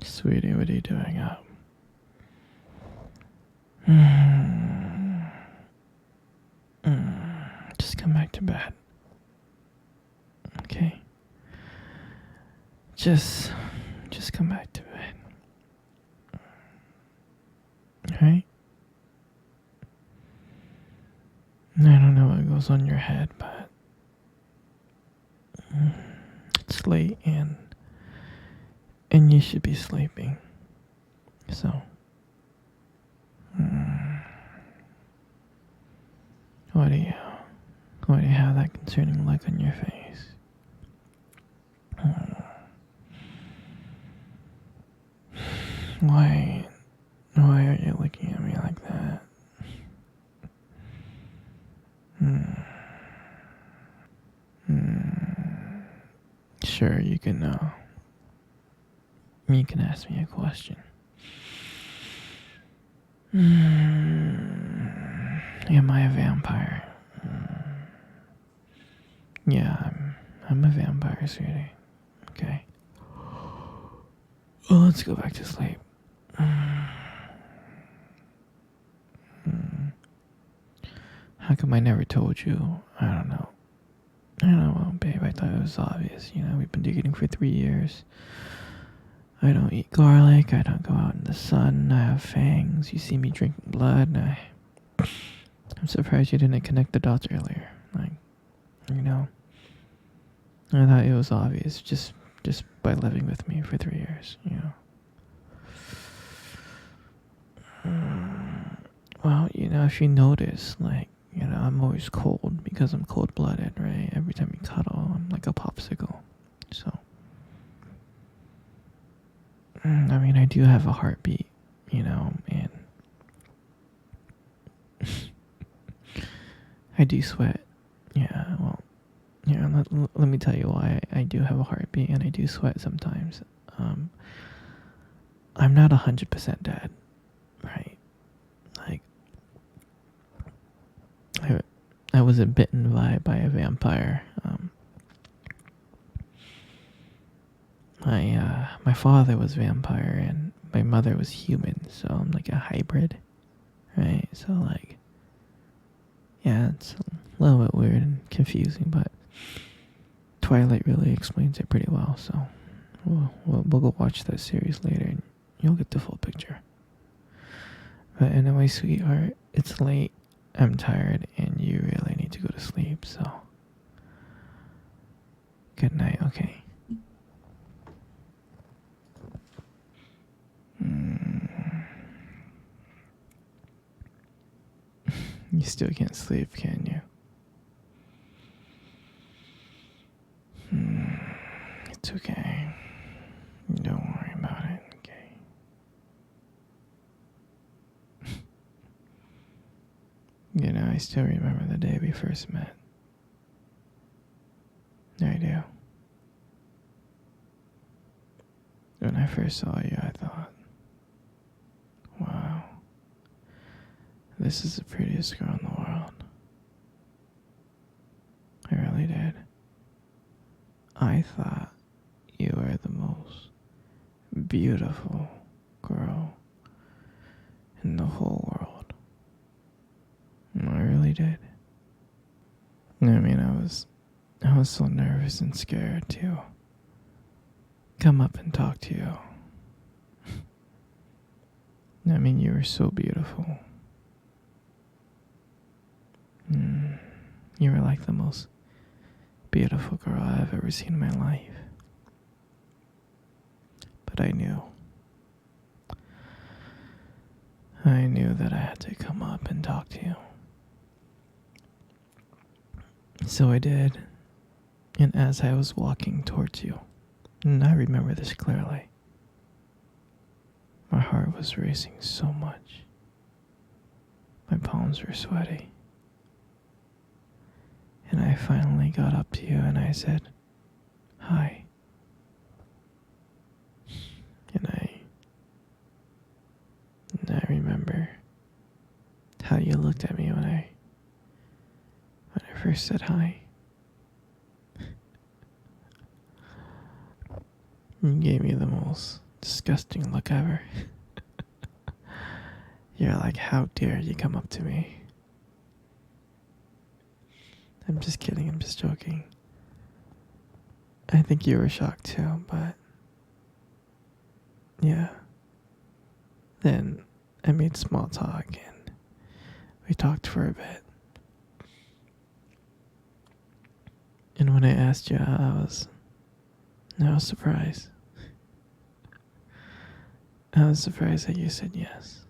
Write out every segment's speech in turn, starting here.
Sweetie, what are you doing up? Hmm. Just come back to bed. Okay? Just come back to bed. Alright? I don't know what goes on your head, but it's late and you should be sleeping. So, why do you have that concerning look on your face? Why are you looking at me like that? Sure, you can ask me a question. Am I a vampire? Yeah, I'm a vampire, sweetie. Okay. Well, let's go back to sleep. How come I never told you? I don't know. Well, babe, I thought it was obvious. We've been dating for 3 years. I don't eat garlic. I don't go out in the sun. I have fangs. You see me drinking blood. I'm surprised you didn't connect the dots earlier. I thought it was obvious just by living with me for 3 years. Well, if you notice, I'm always cold because I'm cold-blooded, right? Every time you cuddle, I'm like a popsicle. So, I do have a heartbeat, and I do sweat. Yeah, well, let me tell you why I do have a heartbeat and I do sweat sometimes. I'm not 100% dead, right? Like, I wasn't bitten by a vampire. My father was vampire and my mother was human, so I'm like a hybrid, right? So yeah, it's a little bit weird and confusing, but Twilight really explains it pretty well. So we'll go watch that series later and you'll get the full picture. But anyway, sweetheart, it's late. I'm tired and you really need to go to sleep, so good night, okay? You still can't sleep, can you? It's okay. Don't worry about it, okay? I still remember the day we first met. I do. When I first saw you, I thought, wow, this is the prettiest girl in the world. I really did. I thought you were the most beautiful girl in the whole world. I really did. I was so nervous and scared to come up and talk to you. You were so beautiful. You were like the most beautiful girl I've ever seen in my life. But I knew that I had to come up and talk to you. So I did. And as I was walking towards you, and I remember this clearly, my heart was racing so much. My palms were sweaty. And I finally got up to you and I said, hi. And I remember how you looked at me when I first said hi. You gave me the most disgusting look ever. You're like, how dare you come up to me? I'm just kidding, I'm just joking. I think you were shocked too, but yeah. Then I made small talk and we talked for a bit. And when I asked you how I was surprised. I was surprised that you said yes.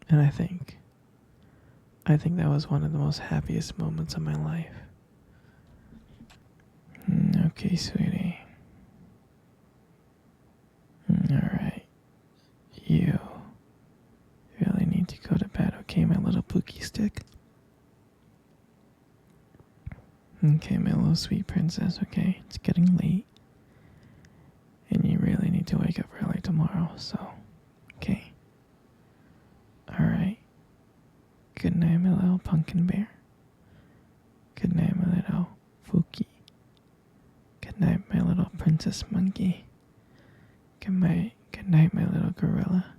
And I think that was one of the most happiest moments of my life. Okay, sweetie. Alright. You really need to go to bed, okay, my little pookie stick? Okay, my little sweet princess, okay? It's getting late. And you really need to wake up early tomorrow, so, okay? Alright. Good night, my little pumpkin bear. Good night, my little Fuki. Good night, my little princess monkey. Good night, my little gorilla.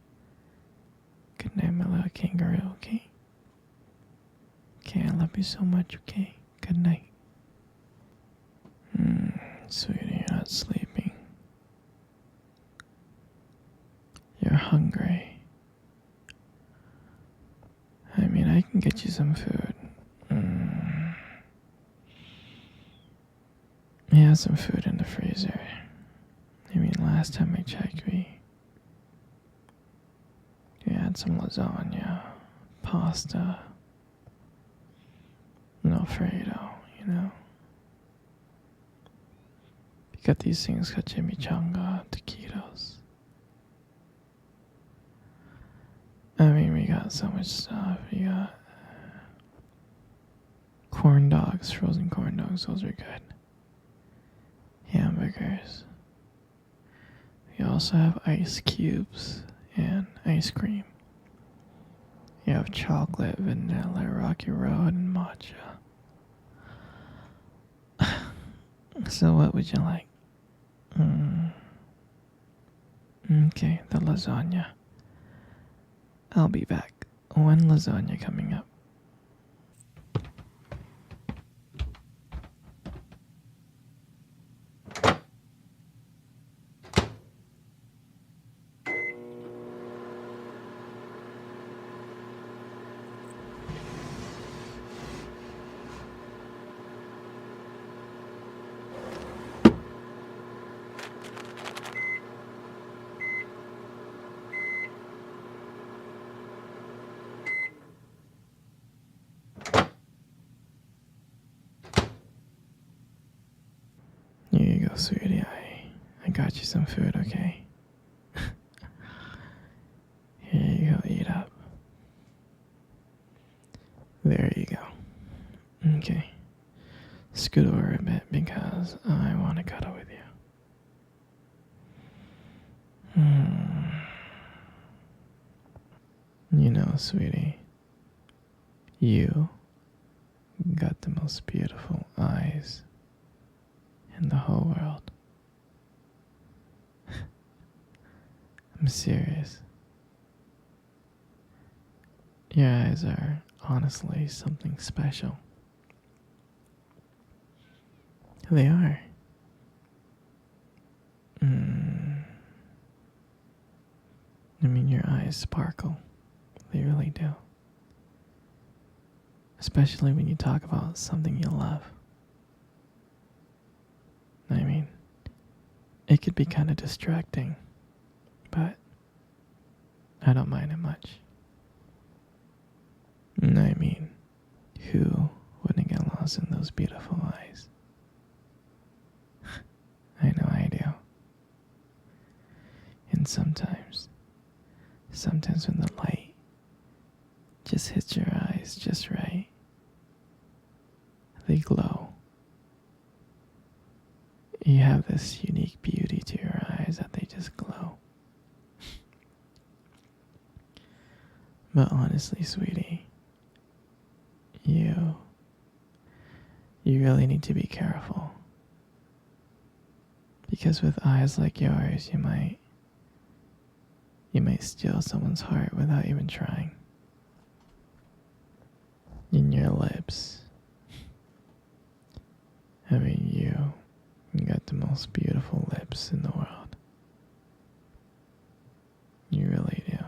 Good night, my little kangaroo, okay? Okay, I love you so much, okay? Good night. Sweetie, you're not sleeping. You're hungry. I mean, I can get you some food. We have some food in the freezer. I mean, last time I checked, we had some lasagna, pasta, and Alfredo, you know. We got these things called chimichanga, taquitos. I mean, we got so much stuff. We got corn dogs, frozen corn dogs, those are good. Hamburgers. We also have ice cubes and ice cream. You have chocolate, vanilla, rocky road, and matcha. So what would you like? Okay, the lasagna. I'll be back. When lasagna coming up? Here you go, sweetie. I got you some food, okay? Here you go, eat up. There you go. Okay. Scoot over a bit because I want to cuddle with you. You know, sweetie, you got the most beautiful eyes in the whole world. I'm serious. Your eyes are honestly something special. They are. I mean, your eyes sparkle. They really do. Especially when you talk about something you love. I mean, it could be kind of distracting, but I don't mind it much. I mean, who wouldn't get lost in those beautiful eyes? I know I do. And sometimes when the light just hits your eyes just right, they glow. You have this unique beauty to your eyes that they just glow. But honestly, sweetie, you really need to be careful. Because with eyes like yours, you might steal someone's heart without even trying. In your lips. I mean, you got the most beautiful lips in the world. You really do.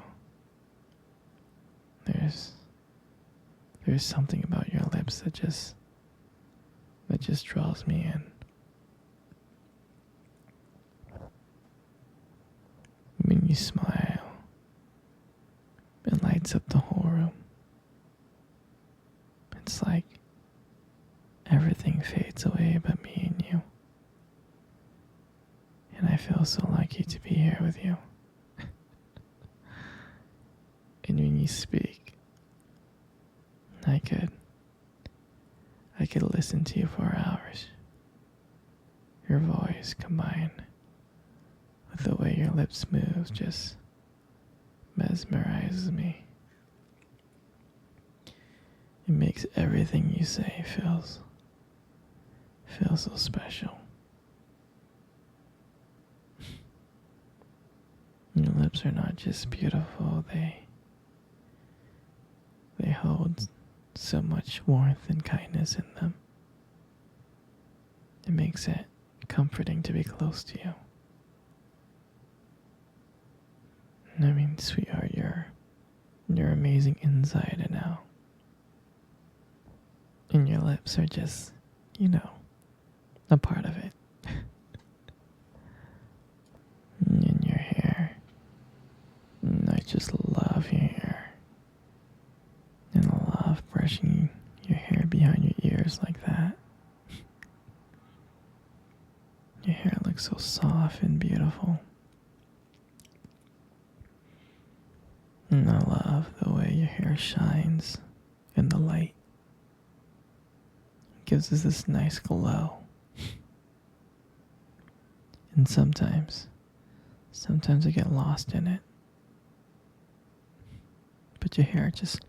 There's something about your lips that just draws me in. When you smile, it lights up the whole room. It's like everything fades away but me and you. And I feel so lucky to be here with you. And when you speak, I could listen to you for hours. Your voice combined with the way your lips move just mesmerizes me. It makes everything you say feel so special. Your lips are not just beautiful, they hold so much warmth and kindness in them. It makes it comforting to be close to you. I mean, sweetheart, you're amazing inside and out. And your lips are just, a part of it. And your hair. And I just love your hair. And I love brushing your hair behind your ears like that. Your hair looks so soft and beautiful. And I love the way your hair shines in the light. It gives us this nice glow. And sometimes I get lost in it. But your hair just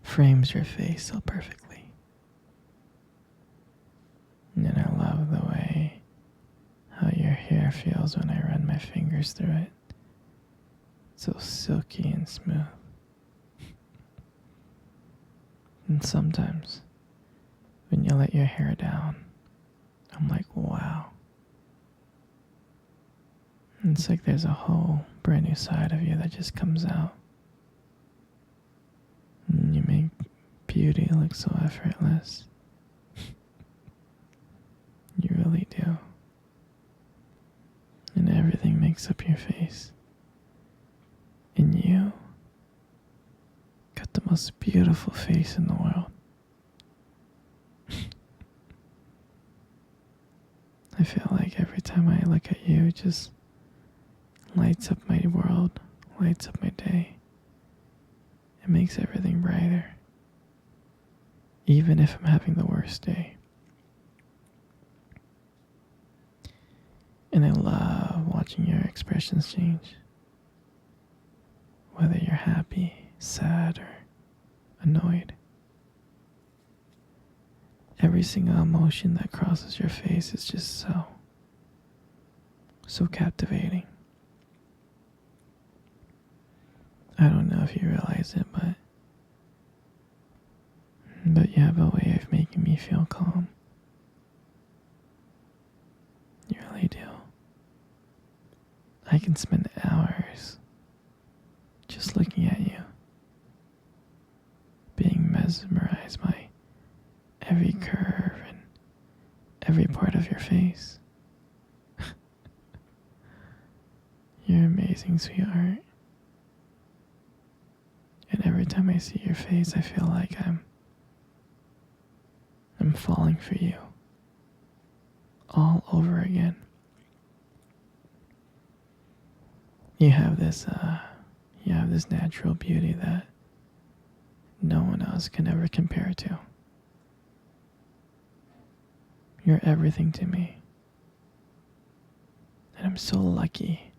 frames your face so perfectly. And I love the way how your hair feels when I run my fingers through it. So silky and smooth. And sometimes, when you let your hair down, I'm like, wow. And it's like there's a whole brand new side of you that just comes out. And you make beauty look so effortless. You really do. And everything makes up your face. And you got the most beautiful face in the world. I feel like every time I look at you, it just lights up my world, lights up my day. It makes everything brighter. Even if I'm having the worst day. And I love watching your expressions change. Whether you're happy, sad, or annoyed. Every single emotion that crosses your face is just so captivating. I don't know if you realize it, but you have a way of making me feel calm. You really do. I can spend hours just looking at you, being mesmerized by every curve and every part of your face. You're amazing, sweetheart. And every time I see your face, I feel like I'm falling for you all over again. You have this natural beauty that no one else can ever compare to. You're everything to me. And I'm so lucky